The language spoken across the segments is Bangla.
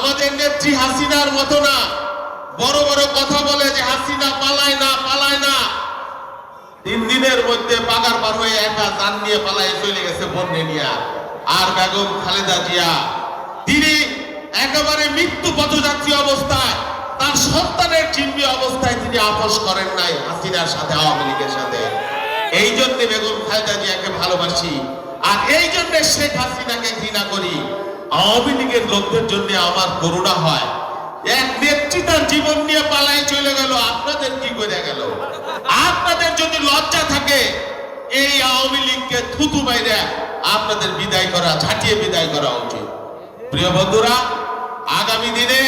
আমাদের নেত্রী হাসিনার মতো না বড় বড় কথা বলে যে হাসিনা পালায় না পালায় না। 3 দিনের মধ্যে বাগার পার হয়ে একা জান নিয়ে পালায় চলে গেছে বন্যে নিয়ে। আর বেগম খালেদা জিয়া তিনি একেবারে মৃত্যু পথযাত্রী অবস্থায় তার সন্তানের চিহ্নি অবস্থায় তিনি আপোষ করেন নাই হাসিনার সাথে, আওয়ামী লীগের সাথে। এই জন্য বেগম খালেদা জিয়াকে ভালোবাসি, আর এই জন্য শেখ হাসিনাকে ঘৃণা করি। আওয়ামী লীগের লোকদের জন্য আমার করুণা হয়। এক নেত্রী তার জীবন নিয়ে পালাই চলে গেল, আপনাদের কি করে গেল? আপনাদের যদি লজ্জা থাকে এই আওয়ামী লীগকে থুতু বাইরে আপনাদের বিদায় করা, ঝাঁটিয়ে বিদায় করা উচিত। প্রিয় বন্ধুরা, আগামী দিনে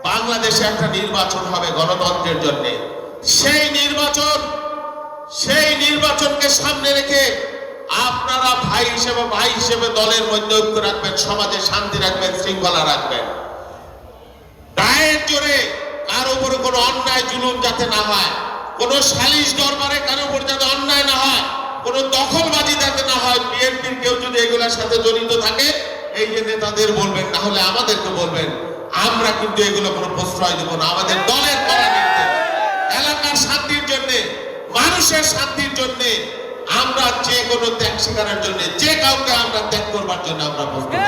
বাংলাদেশে একটা নির্বাচন হবে গণতন্ত্রের জন্য। সেই নির্বাচনকে সামনে রেখে আপনারা ভাই হিসেবে দলের মধ্যে ঐক্য রাখবেন, সমাজে শান্তি রাখবেন, শৃঙ্খলা রাখবেন। গায়ের জোরে কারো উপরে কোনো অন্যায় জুলুম যাতে না হয়, কোনো সালিশ দরবারে কারো উপর যাতে অন্যায় না হয়, কোনো দখলবাজি যাতে না হয়। বিএনপির কেউ যদি এগুলোর সাথে জড়িত থাকে এই যে নেতাদের বলবেন, না হলে আমাদেরকে বলবেন। আমরা কিন্তু এগুলো কোনো প্রশ্রয় দেব না। আমাদের দলের করা নির্দেশ, এলাকার শান্তির জন্য, মানুষের শান্তির জন্য আমরা যে কোনো ত্যাগ স্বীকারের জন্য, যে কাউকে আমরা ত্যাগ করবার জন্য আমরা প্রস্তুত।